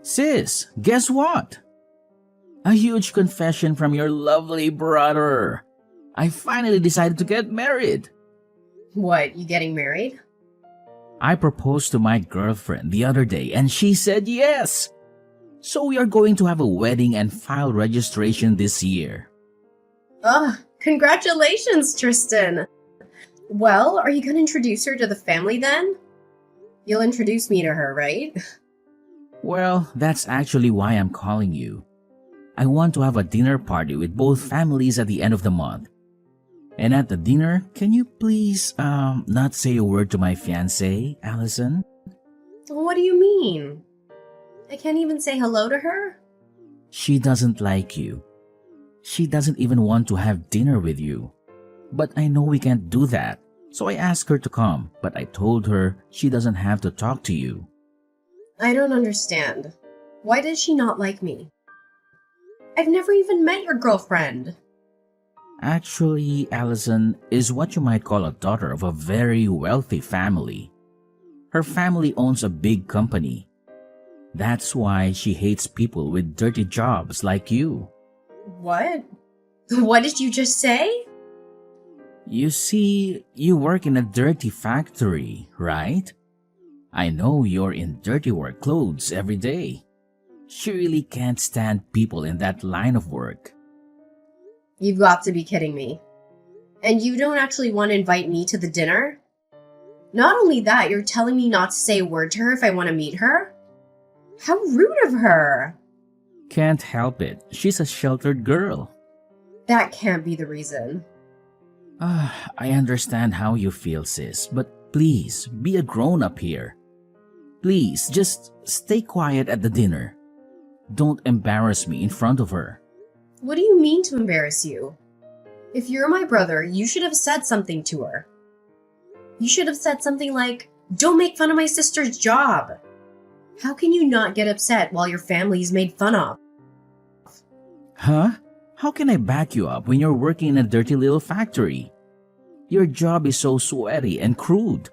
Sis, guess what? A huge confession from your lovely brother. I finally decided to get married. What, you getting married? I proposed to my girlfriend the other day and she said yes. So we are going to have a wedding and file registration this year. Oh, congratulations, Tristan. Well, are you going to introduce her to the family then? You'll introduce me to her, right? Well, that's actually why I'm calling you. I want to have a dinner party with both families at the end of the month. And at the dinner, can you please, not say a word to my fiancée, Allison? What do you mean? I can't even say hello to her? She doesn't like you. She doesn't even want to have dinner with you. But I know we can't do that, so I asked her to come, but I told her she doesn't have to talk to you. I don't understand. Why does she not like me? I've never even met your girlfriend. Actually, Allison is what you might call a daughter of a very wealthy family. Her family owns a big company. That's why she hates people with dirty jobs like you. What? What did you just say? You see, you work in a dirty factory, right? I know you're in dirty work clothes every day. She really can't stand people in that line of work. You've got to be kidding me. And you don't actually want to invite me to the dinner? Not only that, you're telling me not to say a word to her if I want to meet her? How rude of her! Can't help it. She's a sheltered girl. That can't be the reason. I understand how you feel, sis, but please, be a grown-up here. Please, just stay quiet at the dinner. Don't embarrass me in front of her. What do you mean to embarrass you? If you're my brother, you should have said something to her. You should have said something like, "Don't make fun of my sister's job." How can you not get upset while your family is made fun of? Huh? How can I back you up when you're working in a dirty little factory? Your job is so sweaty and crude.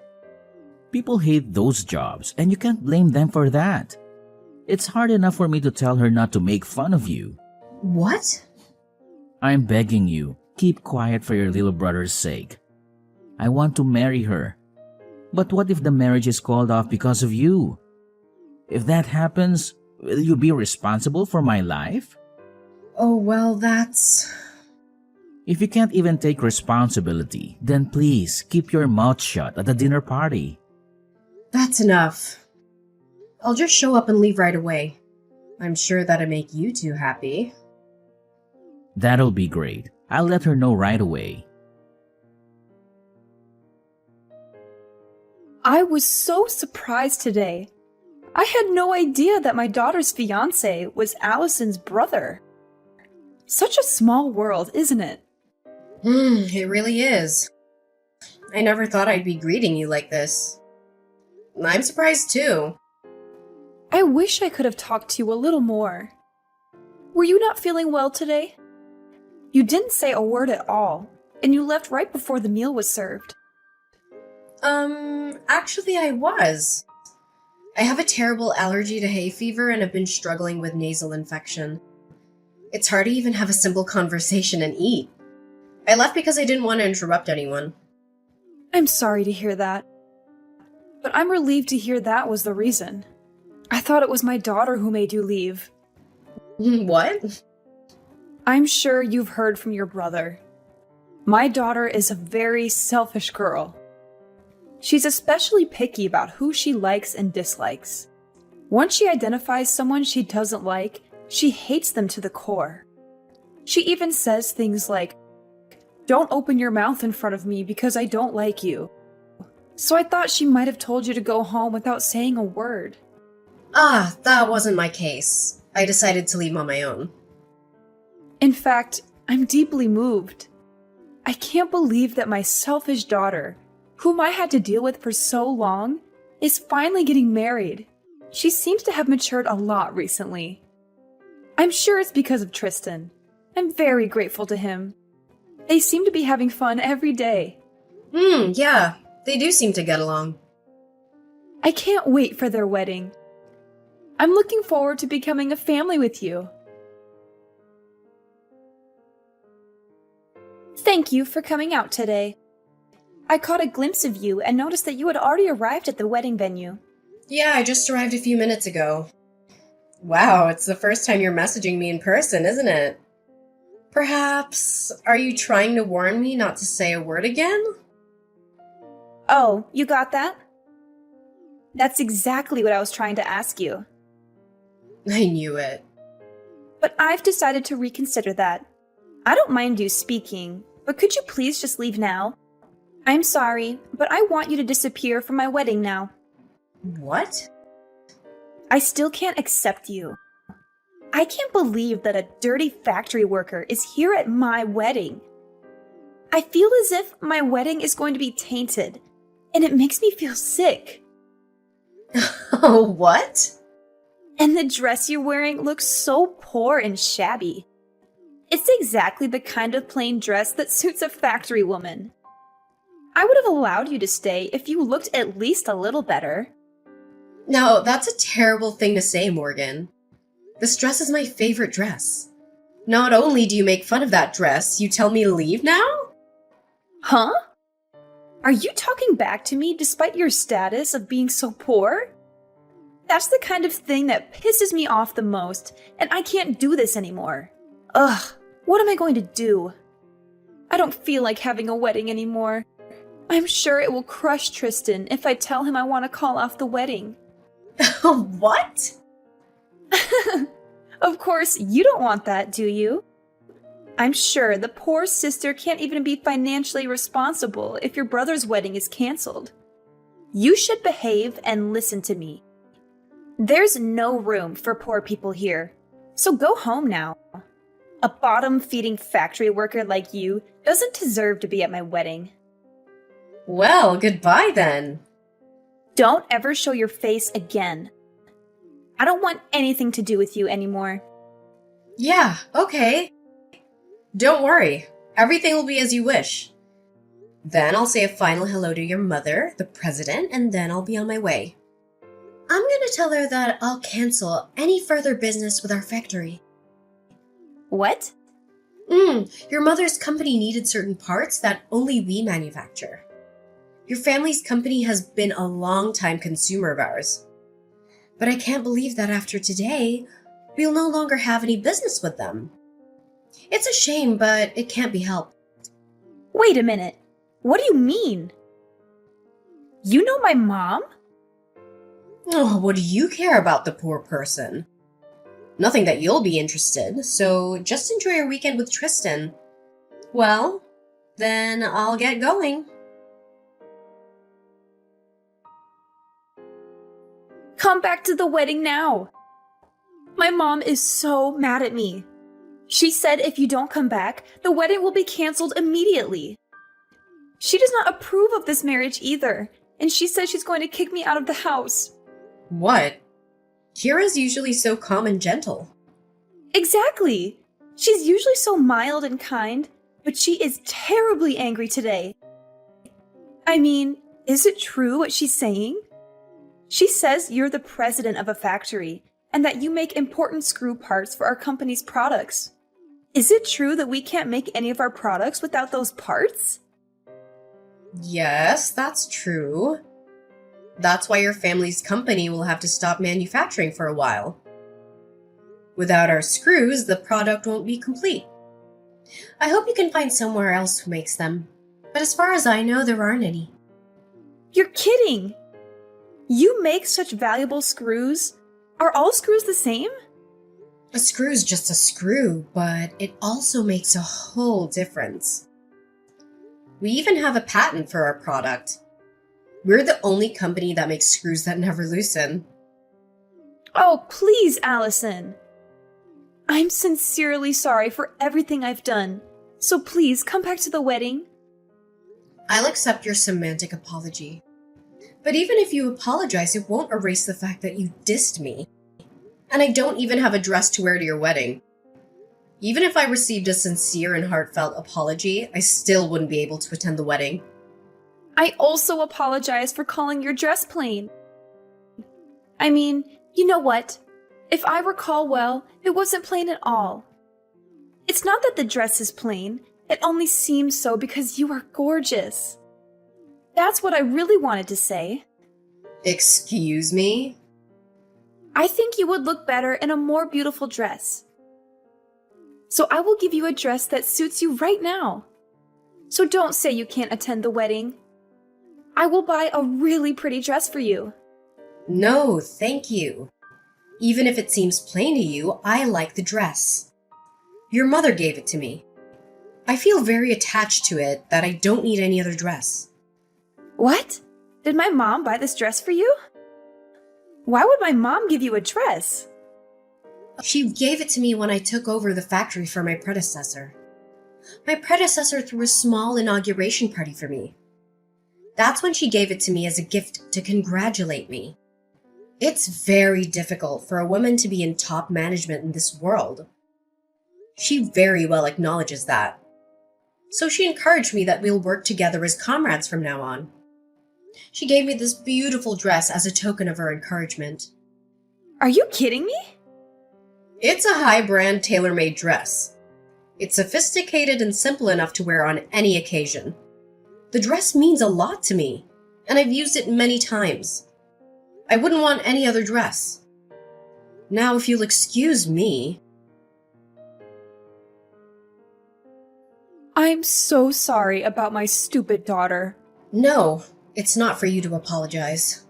People hate those jobs, and you can't blame them for that. It's hard enough for me to tell her not to make fun of you. What? I'm begging you, keep quiet for your little brother's sake. I want to marry her. But what if the marriage is called off because of you? If that happens, will you be responsible for my life? Oh, well, that's... If you can't even take responsibility, then please keep your mouth shut at the dinner party. That's enough. I'll just show up and leave right away. I'm sure that'll make you two happy. That'll be great. I'll let her know right away. I was so surprised today. I had no idea that my daughter's fiancé was Allison's brother. Such a small world, isn't it? It really is. I never thought I'd be greeting you like this. I'm surprised too. I wish I could have talked to you a little more. Were you not feeling well today? You didn't say a word at all, and you left right before the meal was served. Actually I was. I have a terrible allergy to hay fever and have been struggling with nasal infection. It's hard to even have a simple conversation and eat. I left because I didn't want to interrupt anyone. I'm sorry to hear that. But I'm relieved to hear that was the reason. I thought it was my daughter who made you leave. What? I'm sure you've heard from your brother. My daughter is a very selfish girl. She's especially picky about who she likes and dislikes. Once she identifies someone she doesn't like, she hates them to the core. She even says things like, "Don't open your mouth in front of me because I don't like you." So I thought she might have told you to go home without saying a word. That wasn't my case. I decided to leave on my own. In fact, I'm deeply moved. I can't believe that my selfish daughter, whom I had to deal with for so long, is finally getting married. She seems to have matured a lot recently. I'm sure it's because of Tristan. I'm very grateful to him. They seem to be having fun every day. Yeah, they do seem to get along. I can't wait for their wedding. I'm looking forward to becoming a family with you. Thank you for coming out today. I caught a glimpse of you and noticed that you had already arrived at the wedding venue. Yeah, I just arrived a few minutes ago. Wow, it's the first time you're messaging me in person, isn't it? Perhaps, are you trying to warn me not to say a word again? Oh, you got that? That's exactly what I was trying to ask you. I knew it. But I've decided to reconsider that. I don't mind you speaking, but could you please just leave now? I'm sorry, but I want you to disappear from my wedding now. What? I still can't accept you. I can't believe that a dirty factory worker is here at my wedding. I feel as if my wedding is going to be tainted, and it makes me feel sick. Oh, what? And the dress you're wearing looks so poor and shabby. It's exactly the kind of plain dress that suits a factory woman. I would have allowed you to stay if you looked at least a little better. No, that's a terrible thing to say, Morgan. This dress is my favorite dress. Not only do you make fun of that dress, you tell me to leave now? Huh? Are you talking back to me despite your status of being so poor? That's the kind of thing that pisses me off the most, and I can't do this anymore. Ugh, what am I going to do? I don't feel like having a wedding anymore. I'm sure it will crush Tristan if I tell him I want to call off the wedding. What? Of course, you don't want that, do you? I'm sure the poor sister can't even be financially responsible if your brother's wedding is canceled. You should behave and listen to me. There's no room for poor people here, so go home now. A bottom-feeding factory worker like you doesn't deserve to be at my wedding. Well, goodbye then. Don't ever show your face again. I don't want anything to do with you anymore. Yeah, okay. Don't worry. Everything will be as you wish. Then I'll say a final hello to your mother, the president, and then I'll be on my way. I'm gonna tell her that I'll cancel any further business with our factory. What? Your mother's company needed certain parts that only we manufacture. Your family's company has been a long-time consumer of ours. But I can't believe that after today, we'll no longer have any business with them. It's a shame, but it can't be helped. Wait a minute. What do you mean? You know my mom? Oh, what do you care about the poor person? Nothing that you'll be interested, so just enjoy your weekend with Tristan. Well, then I'll get going. Come back to the wedding now. My mom is so mad at me. She said if you don't come back, the wedding will be canceled immediately. She does not approve of this marriage either, and she says she's going to kick me out of the house. What? Kira's usually so calm and gentle. Exactly. She's usually so mild and kind, but she is terribly angry today. I mean, is it true what she's saying? She says you're the president of a factory and that you make important screw parts for our company's products. Is it true that we can't make any of our products without those parts? Yes, that's true. That's why your family's company will have to stop manufacturing for a while. Without our screws, the product won't be complete. I hope you can find somewhere else who makes them. But as far as I know, there aren't any. You're kidding! You make such valuable screws? Are all screws the same? A screw's just a screw, but it also makes a whole difference. We even have a patent for our product. We're the only company that makes screws that never loosen. Oh, please, Allison. I'm sincerely sorry for everything I've done, so please come back to the wedding. I'll accept your semantic apology. But even if you apologize, it won't erase the fact that you dissed me. And I don't even have a dress to wear to your wedding. Even if I received a sincere and heartfelt apology, I still wouldn't be able to attend the wedding. I also apologize for calling your dress plain. I mean, you know what? If I recall well, it wasn't plain at all. It's not that the dress is plain, it only seems so because you are gorgeous. That's what I really wanted to say. Excuse me? I think you would look better in a more beautiful dress. So I will give you a dress that suits you right now. So don't say you can't attend the wedding. I will buy a really pretty dress for you. No, thank you. Even if it seems plain to you, I like the dress. Your mother gave it to me. I feel very attached to it that I don't need any other dress. What? Did my mom buy this dress for you? Why would my mom give you a dress? She gave it to me when I took over the factory for my predecessor. My predecessor threw a small inauguration party for me. That's when she gave it to me as a gift to congratulate me. It's very difficult for a woman to be in top management in this world. She very well acknowledges that. So she encouraged me that we'll work together as comrades from now on. She gave me this beautiful dress as a token of her encouragement. Are you kidding me? It's a high-brand tailor-made dress. It's sophisticated and simple enough to wear on any occasion. The dress means a lot to me, and I've used it many times. I wouldn't want any other dress. Now, if you'll excuse me... I'm so sorry about my stupid daughter. No, it's not for you to apologize.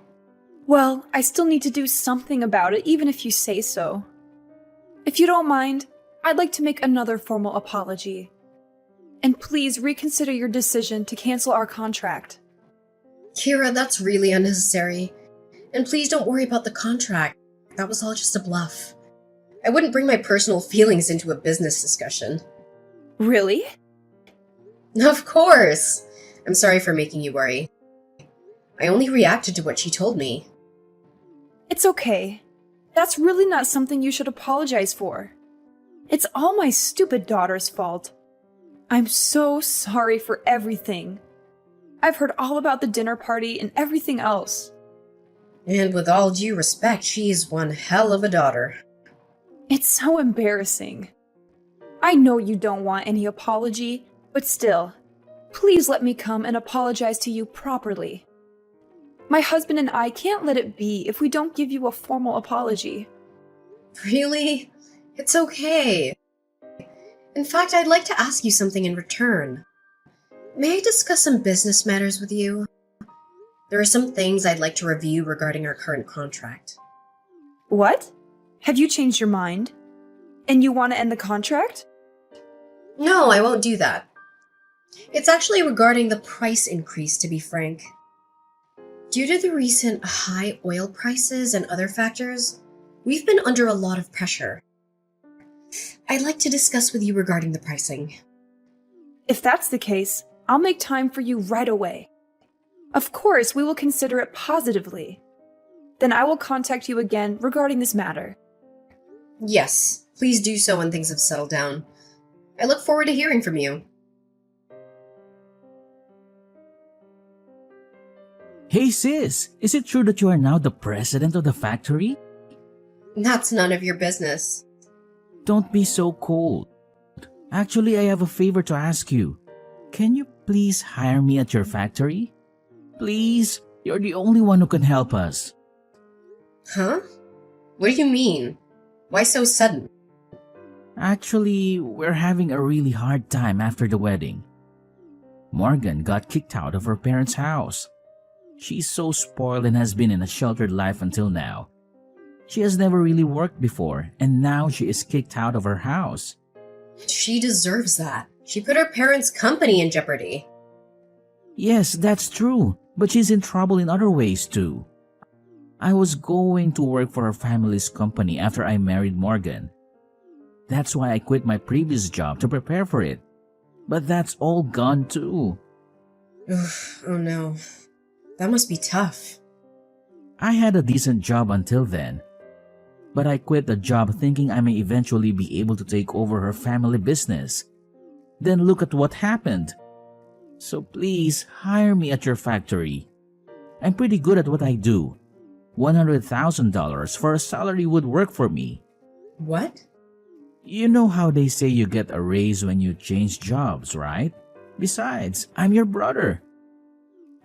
Well, I still need to do something about it, even if you say so. If you don't mind, I'd like to make another formal apology. And please reconsider your decision to cancel our contract. Kira, that's really unnecessary. And please don't worry about the contract. That was all just a bluff. I wouldn't bring my personal feelings into a business discussion. Really? Of course! I'm sorry for making you worry. I only reacted to what she told me. It's okay. That's really not something you should apologize for. It's all my stupid daughter's fault. I'm so sorry for everything. I've heard all about the dinner party and everything else. And with all due respect, she's one hell of a daughter. It's so embarrassing. I know you don't want any apology, but still, please let me come and apologize to you properly. My husband and I can't let it be if we don't give you a formal apology. Really? It's okay. In fact, I'd like to ask you something in return. May I discuss some business matters with you? There are some things I'd like to review regarding our current contract. What? Have you changed your mind? And you want to end the contract? No, I won't do that. It's actually regarding the price increase, to be frank. Due to the recent high oil prices and other factors, we've been under a lot of pressure. I'd like to discuss with you regarding the pricing. If that's the case, I'll make time for you right away. Of course, we will consider it positively. Then I will contact you again regarding this matter. Yes, please do so when things have settled down. I look forward to hearing from you. Hey sis, is it true that you are now the president of the factory? That's none of your business. Don't be so cold. Actually, I have a favor to ask you. Can you please hire me at your factory? Please, you're the only one who can help us. Huh? What do you mean? Why so sudden? Actually, we're having a really hard time after the wedding. Morgan got kicked out of her parents' house. She's so spoiled and has been in a sheltered life until now. She has never really worked before, and now she is kicked out of her house. She deserves that. She put her parents' company in jeopardy. Yes, that's true, but she's in trouble in other ways too. I was going to work for her family's company after I married Morgan. That's why I quit my previous job to prepare for it. But that's all gone too. Oh no. That must be tough. I had a decent job until then. But I quit the job thinking I may eventually be able to take over her family business. Then look at what happened. So please hire me at your factory. I'm pretty good at what I do. $100,000 for a salary would work for me. What? You know how they say you get a raise when you change jobs, right? Besides, I'm your brother.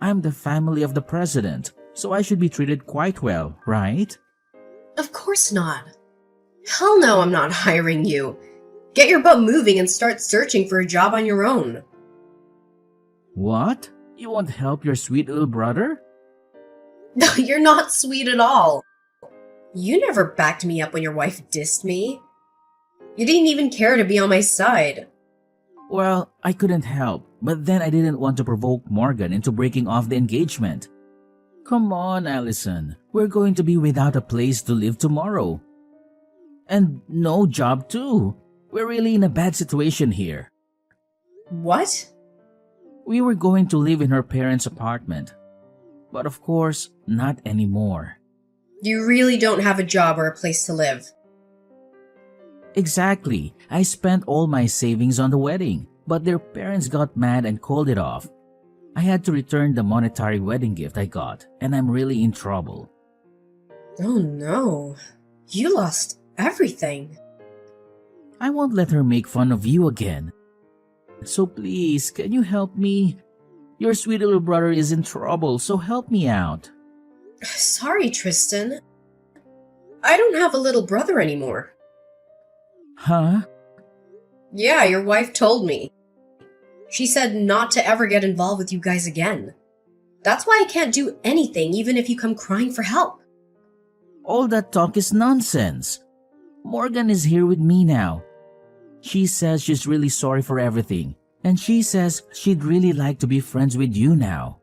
I'm the family of the president, so I should be treated quite well, right? Of course not. Hell no, I'm not hiring you. Get your butt moving and start searching for a job on your own. What? You won't help your sweet little brother? No, you're not sweet at all. You never backed me up when your wife dissed me. You didn't even care to be on my side. Well, I couldn't help, but then I didn't want to provoke Morgan into breaking off the engagement. Come on, Allison. We're going to be without a place to live tomorrow. And no job too. We're really in a bad situation here. What? We were going to live in her parents' apartment. But of course, not anymore. You really don't have a job or a place to live. Exactly. I spent all my savings on the wedding, but their parents got mad and called it off. I had to return the monetary wedding gift I got, and I'm really in trouble. Oh no. You lost everything. I won't let her make fun of you again. So please, can you help me? Your sweet little brother is in trouble, so help me out. Sorry, Tristan. I don't have a little brother anymore. Huh? Yeah, your wife told me. She said not to ever get involved with you guys again. That's why I can't do anything even if you come crying for help. All that talk is nonsense. Morgan is here with me now. She says she's really sorry for everything, and she says she'd really like to be friends with you now.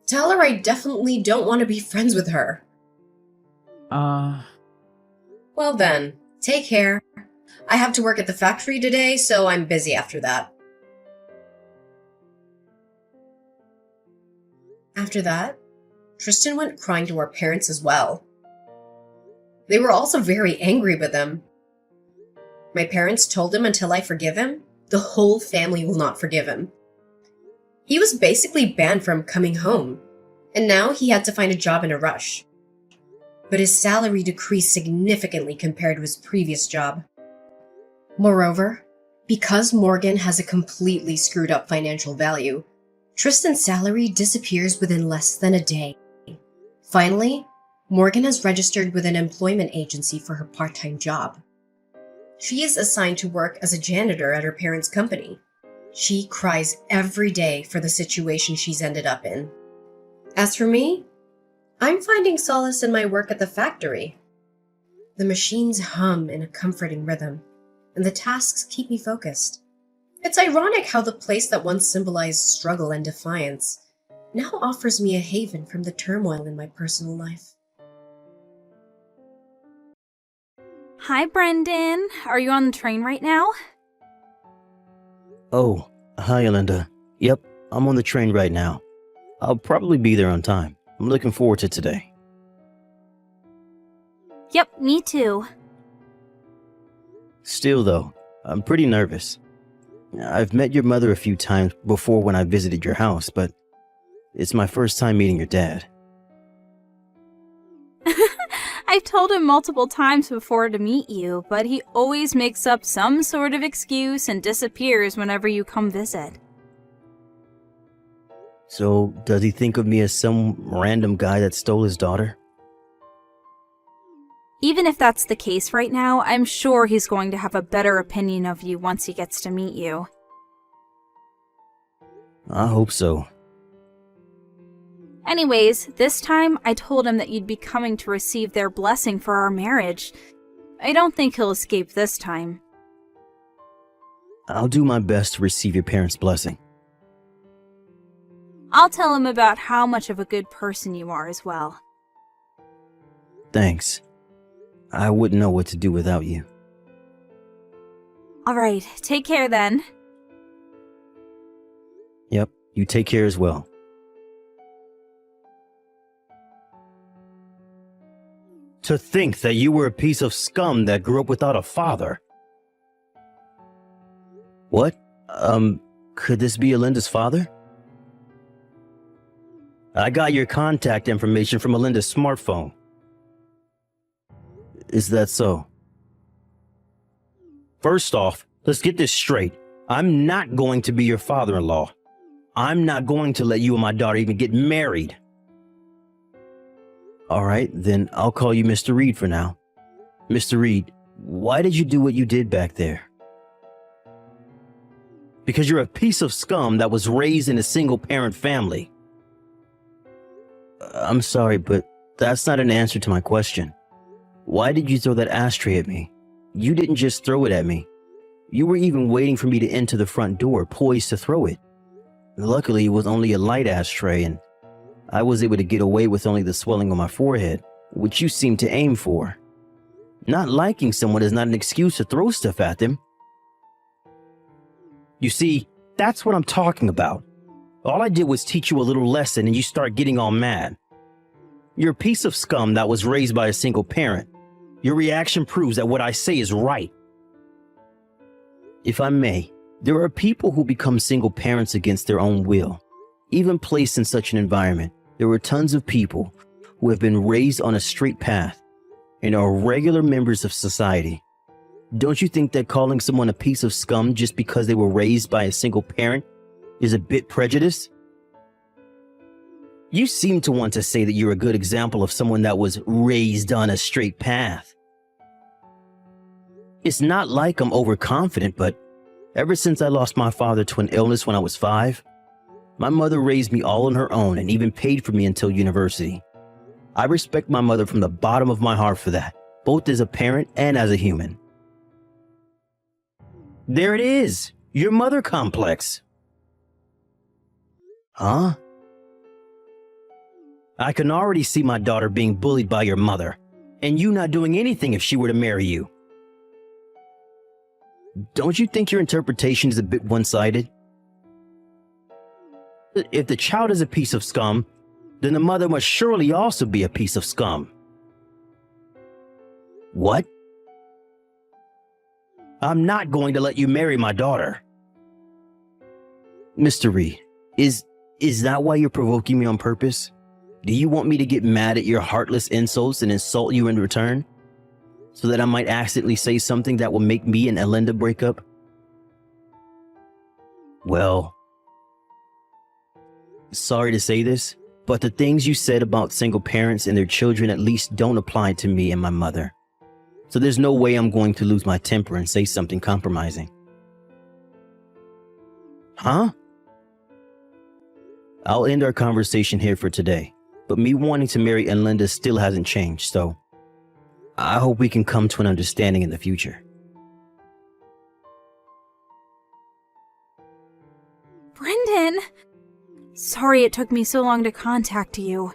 Tell her I definitely don't want to be friends with her. Well then, take care. I have to work at the factory today, so I'm busy after that. After that, Tristan went crying to our parents as well. They were also very angry with him. My parents told him until I forgive him, the whole family will not forgive him. He was basically banned from coming home, and now he had to find a job in a rush. But his salary decreased significantly compared to his previous job. Moreover, because Morgan has a completely screwed up financial value, Tristan's salary disappears within less than a day. Finally, Morgan has registered with an employment agency for her part-time job. She is assigned to work as a janitor at her parents' company. She cries every day for the situation she's ended up in. As for me, I'm finding solace in my work at the factory. The machines hum in a comforting rhythm, and the tasks keep me focused. It's ironic how the place that once symbolized struggle and defiance now offers me a haven from the turmoil in my personal life. Hi, Brendan. Are you on the train right now? Oh, hi, Alinda. Yep, I'm on the train right now. I'll probably be there on time. I'm looking forward to today. Yep, me too. Still, though, I'm pretty nervous. I've met your mother a few times before when I visited your house, but it's my first time meeting your dad. I've told him multiple times before to meet you, but he always makes up some sort of excuse and disappears whenever you come visit. So, does he think of me as some random guy that stole his daughter? Even if that's the case right now, I'm sure he's going to have a better opinion of you once he gets to meet you. I hope so. Anyways, this time I told him that you'd be coming to receive their blessing for our marriage. I don't think he'll escape this time. I'll do my best to receive your parents' blessing. I'll tell him about how much of a good person you are as well. Thanks. I wouldn't know what to do without you. Alright, take care then. Yep, you take care as well. To think that you were a piece of scum that grew up without a father. What? Could this be Alinda's father? I got your contact information from Alinda's smartphone. Is that so? First off, let's get this straight. I'm not going to be your father-in-law. I'm not going to let you and my daughter even get married. All right, then I'll call you Mr. Reed for now. Mr. Reed, why did you do what you did back there? Because you're a piece of scum that was raised in a single-parent family. I'm sorry, but that's not an answer to my question. Why did you throw that ashtray at me? You didn't just throw it at me. You were even waiting for me to enter the front door, poised to throw it. Luckily, it was only a light ashtray, and I was able to get away with only the swelling on my forehead, which you seem to aim for. Not liking someone is not an excuse to throw stuff at them. You see, that's what I'm talking about. All I did was teach you a little lesson and you start getting all mad. You're a piece of scum that was raised by a single parent. Your reaction proves that what I say is right. If I may, there are people who become single parents against their own will. Even placed in such an environment, there are tons of people who have been raised on a straight path and are regular members of society. Don't you think that calling someone a piece of scum just because they were raised by a single parent is a bit prejudiced? You seem to want to say that you're a good example of someone that was raised on a straight path. It's not like I'm overconfident, but ever since I lost my father to an illness when I was 5, my mother raised me all on her own and even paid for me until university. I respect my mother from the bottom of my heart for that, both as a parent and as a human. There it is, your mother complex. Huh? I can already see my daughter being bullied by your mother, and you not doing anything if she were to marry you. Don't you think your interpretation is a bit one-sided? If the child is a piece of scum, then the mother must surely also be a piece of scum. What? I'm not going to let you marry my daughter. Mr. Reed, is that why you're provoking me on purpose? Do you want me to get mad at your heartless insults and insult you in return? So that I might accidentally say something that will make me and Elinda break up? Well, sorry to say this, but the things you said about single parents and their children at least don't apply to me and my mother. So there's no way I'm going to lose my temper and say something compromising. Huh? I'll end our conversation here for today, but me wanting to marry Elinda still hasn't changed, so I hope we can come to an understanding in the future. Brendan! Sorry it took me so long to contact you.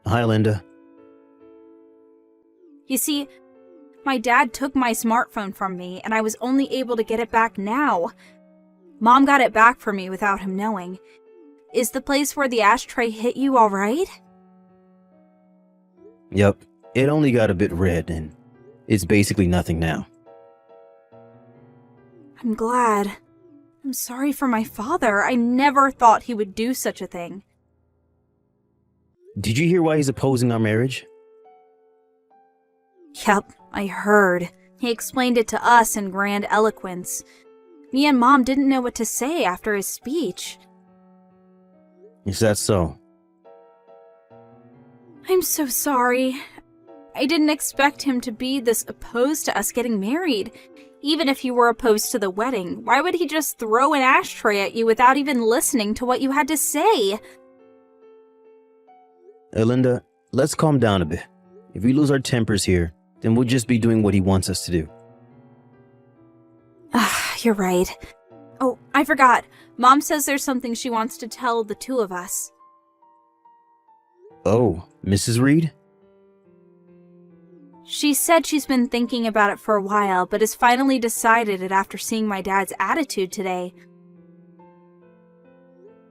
Hi, Linda. You see, my dad took my smartphone from me, and I was only able to get it back now. Mom got it back for me without him knowing. Is the place where the ashtray hit you all right? Yep, it only got a bit red, and it's basically nothing now. I'm glad. I'm sorry for my father. I never thought he would do such a thing. Did you hear why he's opposing our marriage? Yep, I heard. He explained it to us in grand eloquence. Me and Mom didn't know what to say after his speech. Is that so? I'm so sorry. I didn't expect him to be this opposed to us getting married. Even if you were opposed to the wedding, why would he just throw an ashtray at you without even listening to what you had to say? Elinda, let's calm down a bit. If we lose our tempers here, then we'll just be doing what he wants us to do. You're right. Oh, I forgot. Mom says there's something she wants to tell the two of us. Oh, Mrs. Reed? She said she's been thinking about it for a while, but has finally decided it after seeing my dad's attitude today.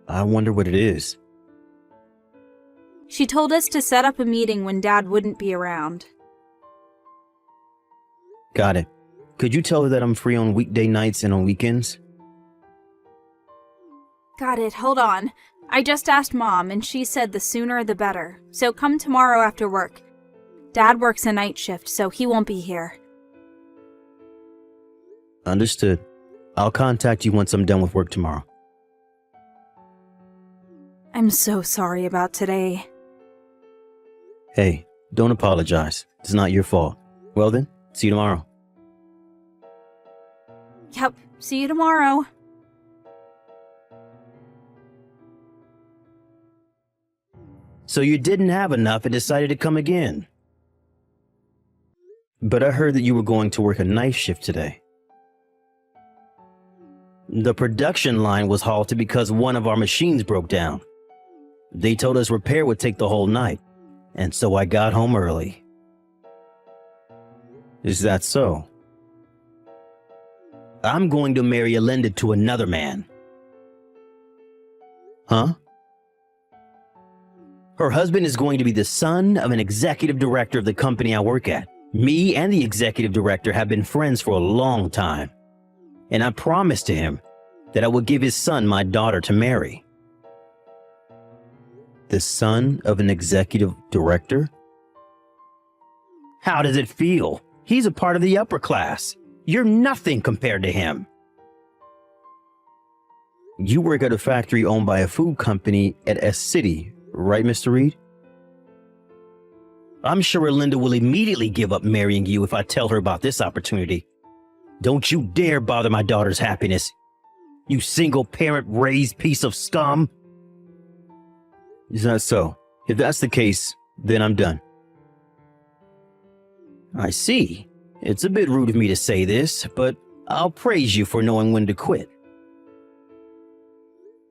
I wonder what it is. She told us to set up a meeting when Dad wouldn't be around. Got it. Could you tell her that I'm free on weekday nights and on weekends? Got it, hold on. I just asked Mom, and she said the sooner the better, so come tomorrow after work. Dad works a night shift, so he won't be here. Understood. I'll contact you once I'm done with work tomorrow. I'm so sorry about today. Hey, don't apologize. It's not your fault. Well then, see you tomorrow. Yep, see you tomorrow. So you didn't have enough and decided to come again. But I heard that you were going to work a night shift today. The production line was halted because one of our machines broke down. They told us repair would take the whole night, and so I got home early. Is that so? I'm going to marry Alinda to another man. Huh? Her husband is going to be the son of an executive director of the company I work at. Me and the executive director have been friends for a long time. And I promised to him that I would give his son my daughter to marry. The son of an executive director? How does it feel? He's a part of the upper class. You're nothing compared to him. You work at a factory owned by a food company at S City, right, Mr. Reed? I'm sure Alinda will immediately give up marrying you if I tell her about this opportunity. Don't you dare bother my daughter's happiness, you single-parent raised piece of scum. Is that so? If that's the case, then I'm done. I see. It's a bit rude of me to say this, but I'll praise you for knowing when to quit.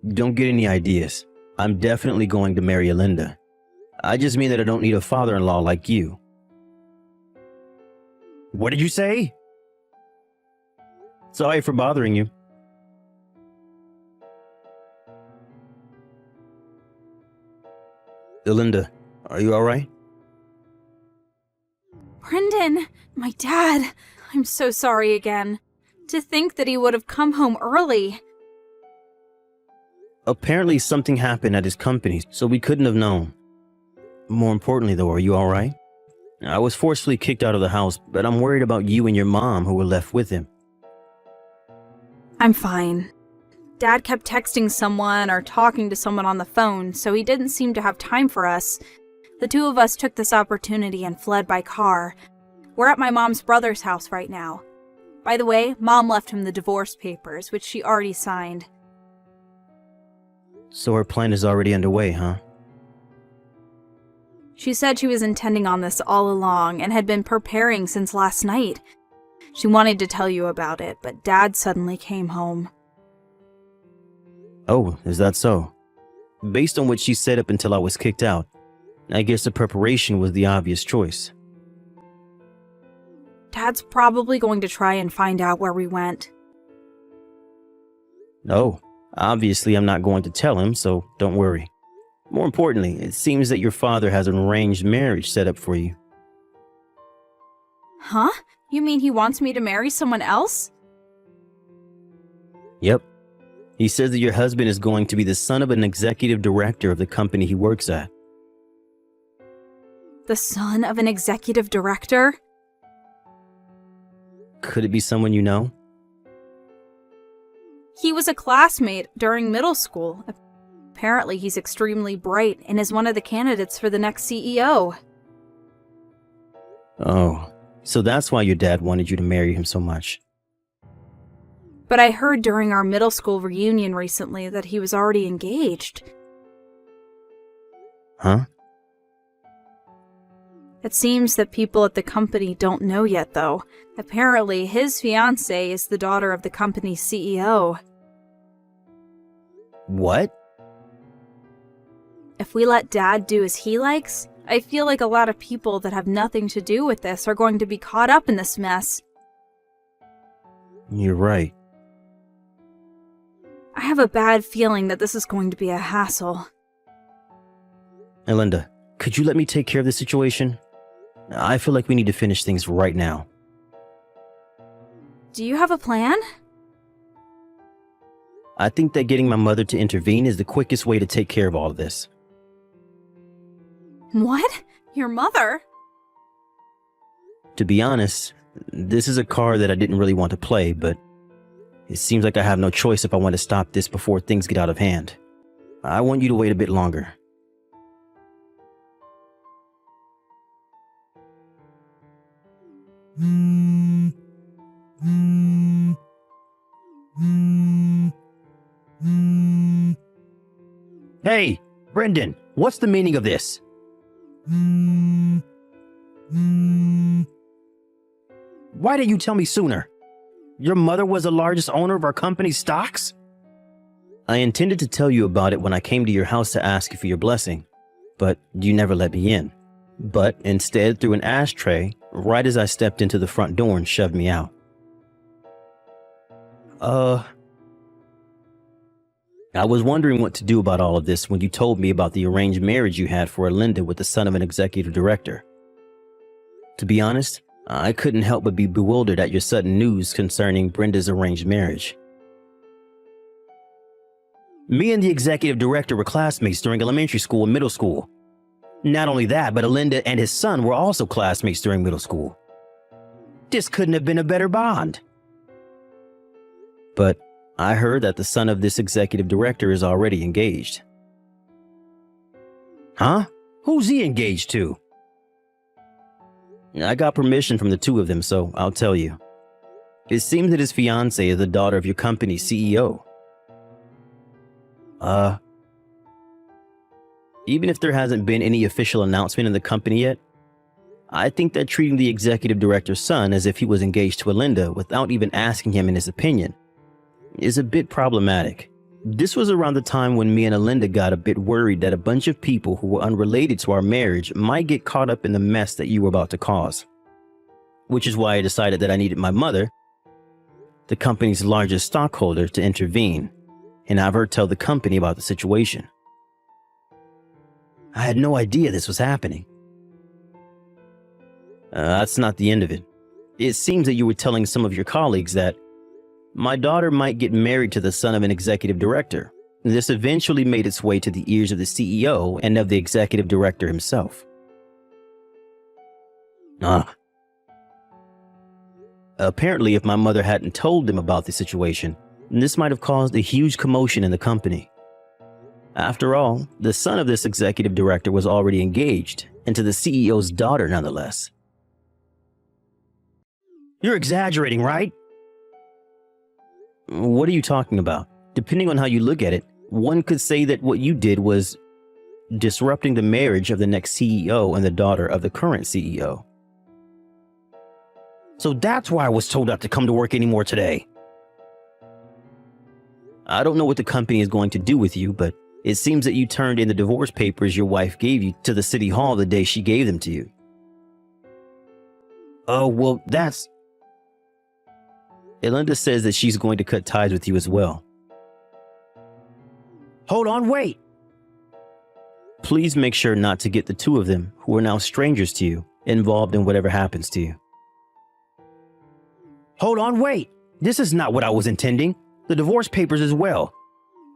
Don't get any ideas. I'm definitely going to marry Alinda. I just mean that I don't need a father-in-law like you. What did you say? Sorry for bothering you. Alinda, are you all right? Brendan, my dad. I'm so sorry again. To think that he would have come home early. Apparently something happened at his company, so we couldn't have known. More importantly though, are you all right? I was forcefully kicked out of the house, but I'm worried about you and your mom who were left with him. I'm fine. Dad kept texting someone or talking to someone on the phone, so he didn't seem to have time for us. The two of us took this opportunity and fled by car. We're at my mom's brother's house right now. By the way, Mom left him the divorce papers, which she already signed. So her plan is already underway, huh? She said she was intending on this all along and had been preparing since last night. She wanted to tell you about it, but Dad suddenly came home. Oh, is that so? Based on what she said up until I was kicked out, I guess the preparation was the obvious choice. Dad's probably going to try and find out where we went. Oh, obviously I'm not going to tell him, so don't worry. More importantly, it seems that your father has an arranged marriage set up for you. Huh? You mean he wants me to marry someone else? Yep. He says that your husband is going to be the son of an executive director of the company he works at. The son of an executive director? Could it be someone you know? He was a classmate during middle school. Apparently he's extremely bright and is one of the candidates for the next CEO. Oh, so that's why your dad wanted you to marry him so much. But I heard during our middle school reunion recently that he was already engaged. Huh? It seems that people at the company don't know yet, though. Apparently, his fiancée is the daughter of the company's CEO. What? If we let Dad do as he likes, I feel like a lot of people that have nothing to do with this are going to be caught up in this mess. You're right. I have a bad feeling that this is going to be a hassle. Alinda, could you let me take care of the situation? I feel like we need to finish things right now. Do you have a plan? I think that getting my mother to intervene is the quickest way to take care of all of this. What? Your mother? To be honest, this is a card that I didn't really want to play, but it seems like I have no choice if I want to stop this before things get out of hand. I want you to wait a bit longer. Hey, Brendan, what's the meaning of this? Why didn't you tell me sooner? Your mother was the largest owner of our company's stocks? I intended to tell you about it when I came to your house to ask you for your blessing, but you never let me in. But instead threw an ashtray right as I stepped into the front door and shoved me out. I was wondering what to do about all of this when you told me about the arranged marriage you had for Alinda with the son of an executive director. To be honest, I couldn't help but be bewildered at your sudden news concerning Brenda's arranged marriage. Me and the executive director were classmates during elementary school and middle school. Not only that, but Alinda and his son were also classmates during middle school. This couldn't have been a better bond. But I heard that the son of this executive director is already engaged. Huh? Who's he engaged to? I got permission from the two of them, so I'll tell you. It seems that his fiancée is the daughter of your company's CEO. Even if there hasn't been any official announcement in the company yet, I think that treating the executive director's son as if he was engaged to Alinda without even asking him in his opinion is a bit problematic. This was around the time when me and Alinda got a bit worried that a bunch of people who were unrelated to our marriage might get caught up in the mess that you were about to cause. Which is why I decided that I needed my mother, the company's largest stockholder, to intervene and have her tell the company about the situation. I had no idea this was happening. That's not the end of it. It seems that you were telling some of your colleagues that my daughter might get married to the son of an executive director. This eventually made its way to the ears of the CEO and of the executive director himself. Apparently, if my mother hadn't told them about the situation, this might have caused a huge commotion in the company. After all, the son of this executive director was already engaged, and to the CEO's daughter nonetheless. You're exaggerating, right? What are you talking about? Depending on how you look at it, one could say that what you did was disrupting the marriage of the next CEO and the daughter of the current CEO. So that's why I was told not to come to work anymore today. I don't know what the company is going to do with you, but it seems that you turned in the divorce papers your wife gave you to the city hall the day she gave them to you. Oh, well, that's... Alinda says that she's going to cut ties with you as well. Hold on, wait! Please make sure not to get the two of them, who are now strangers to you, involved in whatever happens to you. Hold on, wait! This is not what I was intending. The divorce papers as well.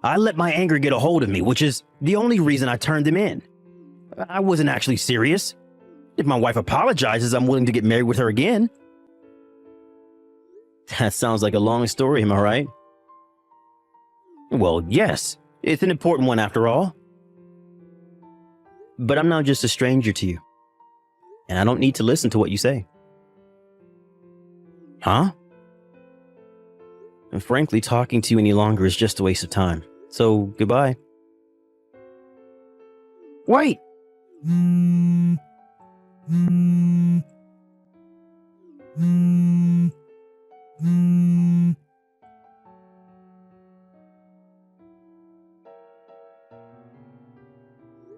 I let my anger get a hold of me, which is the only reason I turned them in. I wasn't actually serious. If my wife apologizes, I'm willing to get married with her again. That sounds like a long story, am I right? Well, yes. It's an important one after all. But I'm now just a stranger to you. And I don't need to listen to what you say. Huh? And frankly, talking to you any longer is just a waste of time. So, goodbye. Wait!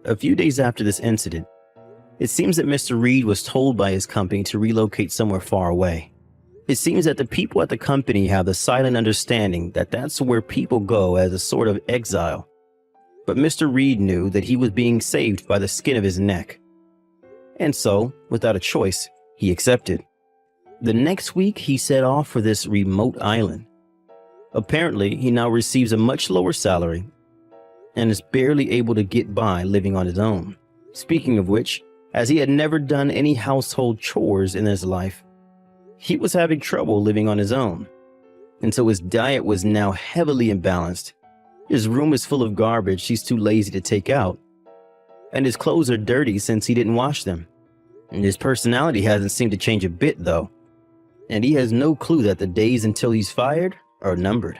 A few days after this incident, it seems that Mr. Reed was told by his company to relocate somewhere far away. It seems that the people at the company have the silent understanding that that's where people go as a sort of exile. But Mr. Reed knew that he was being saved by the skin of his neck. And so, without a choice, he accepted. The next week, he set off for this remote island. Apparently, he now receives a much lower salary and is barely able to get by living on his own. Speaking of which, as he had never done any household chores in his life. He was having trouble living on his own, and so his diet was now heavily imbalanced. His room is full of garbage he's too lazy to take out, and his clothes are dirty since he didn't wash them. And his personality hasn't seemed to change a bit, though, and he has no clue that the days until he's fired are numbered.